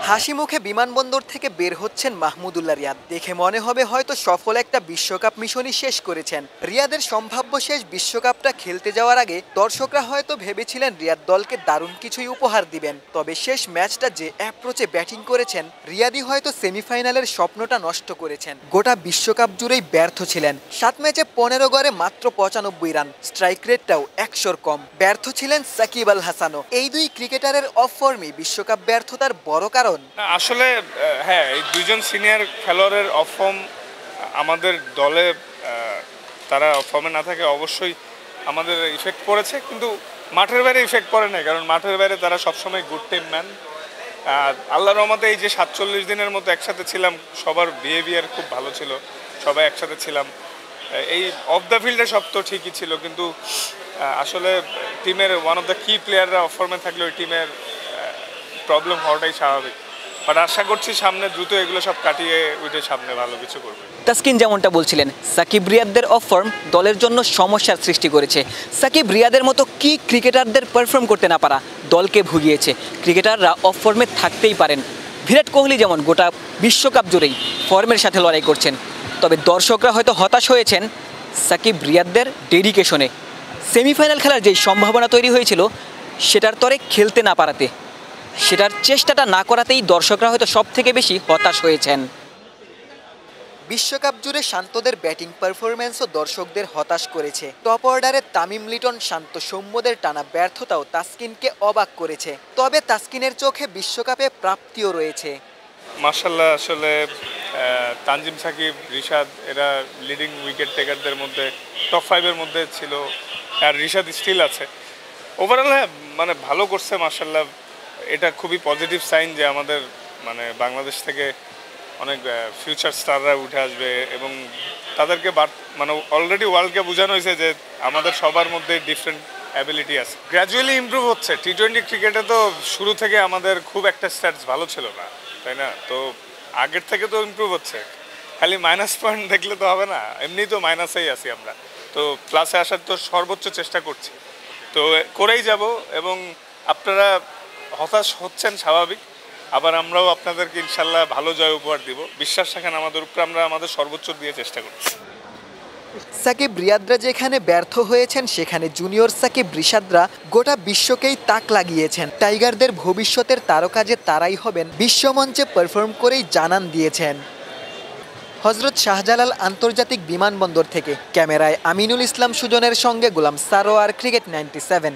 হাসি মুখে বিমানবন্দর থেকে বের হচ্ছেন মাহমুদুল্লাহ রিয়াদ। দেখে মনে হবে হয়তো সফল একটা বিশ্বকাপ মিশনই শেষ করেছেন। রিয়াদের সম্ভাব্য শেষ বিশ্বকাপটা খেলতে যাওয়ার আগে দর্শকরা হয়তো ভেবেছিলেন রিয়াদ দলকে দারুণ কিছুই উপহার দিবেন। তবে শেষ ম্যাচটা যে অ্যাপ্রোচে ব্যাটিং করেছেন, রিয়াদই হয়তো সেমিফাইনালের স্বপ্নটা নষ্ট করেছেন। গোটা বিশ্বকাপ জুড়েই ব্যর্থ ছিলেন। 7 ম্যাচে 15 গড়ে মাত্র 95 রান, স্ট্রাইক রেটটাও 100-র কম। ব্যর্থ ছিলেন সাকিব আল হাসানও। এই দুই ক্রিকেটারের অফ ফর্মই বিশ্বকাপ ব্যর্থতার বড় কারণ। আসলে হ্যাঁ, এই দুইজন সিনিয়র খেলোয়াড়ের অফ ফর্ম আমাদের দলে, তারা অফ ফর্মে না থাকে অবশ্যই আমাদের ইফেক্ট পড়েছে, কিন্তু মাঠের বাইরে ইফেক্ট পড়ে না, কারণ মাঠের বাইরে তারা সবসময় গুড টিম ম্যান। আল্লাহর রহমতে এই যে 47 দিনের মতো একসাথে ছিলাম, সবার বিহেভিয়ার খুব ভালো ছিল, সবাই একসাথে ছিলাম। এই অফ দ্য ফিল্ডে সব তো ঠিকই ছিল, কিন্তু আসলে টিমের ওয়ান অফ দ্য কি প্লেয়াররা অফ ফর্মে থাকলে ওই টিমের প্রবলেম হওয়াটাই স্বাভাবিক। বাট আশা করছি সামনে দ্রুত এগুলো সব কাটিয়ে উঠে সামনে ভালো কিছু করবে। তাসকিন যেমনটা বলছিলেন, সাকিব রিয়াদদের অফ ফর্ম দলের জন্য সমস্যার সৃষ্টি করেছে। সাকিব রিয়াদের মতো কি ক্রিকেটারদের পারফর্ম করতে না পারা দলকে ভুগিয়েছে। ক্রিকেটাররা অফ ফর্মে থাকতেই পারেন। বিরাট কোহলি যেমন গোটা বিশ্বকাপ জুড়েই ফর্মের সাথে লড়াই করছেন। তবে দর্শকরা হয়তো হতাশ হয়েছেন সাকিব রিয়াদদের ডেডিকেশনে। সেমিফাইনাল খেলার যেই সম্ভাবনা তৈরি হয়েছিল সেটার তরে খেলতে না পারাতে, সেটার চেষ্টাটা না করাতেই দর্শকরা হয়তো সব থেকে বেশি হতাশ হয়েছেন। বিশ্বকাপ জুড়ে শান্তদের ব্যাটিং পারফরম্যান্সও দর্শকদের হতাশ করেছে। টপ অর্ডারে তামিম, লিটন, শান্ত, সৌম্যদের টানা ব্যর্থতাও তাসকিনকে অবাক করেছে। তবে তাসকিনের চোখে বিশ্বকাপে প্রাপ্তিও রয়েছে। মাশাআল্লাহ, আসলে তানজিম, সাকিব, রিশাদ এরা লিডিং উইকেট টেকারদের মধ্যে টপ 5-এর মধ্যে ছিল, আর রিশাদ স্টিল আছে। ওভারঅল হ্যাঁ, মানে ভালো করছে মাশাআল্লাহ। এটা খুবই পজিটিভ সাইন যে আমাদের মানে বাংলাদেশ থেকে অনেক ফিউচার স্টাররা উঠে আসবে, এবং তাদেরকে মানে অলরেডি ওয়ার্ল্ডকে বোঝানো হয়েছে যে আমাদের সবার মধ্যে ডিফারেন্ট অ্যাবিলিটি আছে। গ্র্যাজুয়ালি ইমপ্রুভ হচ্ছে। টি-20 ক্রিকেটে তো শুরু থেকে আমাদের খুব একটা স্ট্যাটস ভালো ছিল না, তাই না? তো আগের থেকে তো ইমপ্রুভ হচ্ছে, খালি মাইনাস পয়েন্ট দেখলে তো হবে না। এমনি তো মাইনাসেই আছি আমরা, তো প্লাসে আসার তো সর্বোচ্চ চেষ্টা করছি, তো করেই যাব। এবং আপনারা হতাশ হচ্ছেন, স্বাভাবিক। আবার আমরাও আপনাদেরকে ইনশাল্লাহ ভালো জয় উপহার দিব। বিশ্বাস রাখেন আমাদের উপরে, আমরা আমাদের সর্বোচ্চ দিয়ে চেষ্টা করছি। সাকিব রিয়াদরা যেখানে ব্যর্থ হয়েছেন, সেখানে জুনিয়র সাকিব রিশাদরা গোটা বিশ্বকেই তাক লাগিয়েছেন। টাইগারদের ভবিষ্যতের তারকা যে তারাই হবেন, বিশ্বমঞ্চে পারফর্ম করেই জানান দিয়েছেন। হজরত শাহজালাল আন্তর্জাতিক বিমানবন্দর থেকে ক্যামেরায় আমিনুল ইসলাম সুজনের সঙ্গে গোলাম সারোয়ার, ক্রিকেট 97।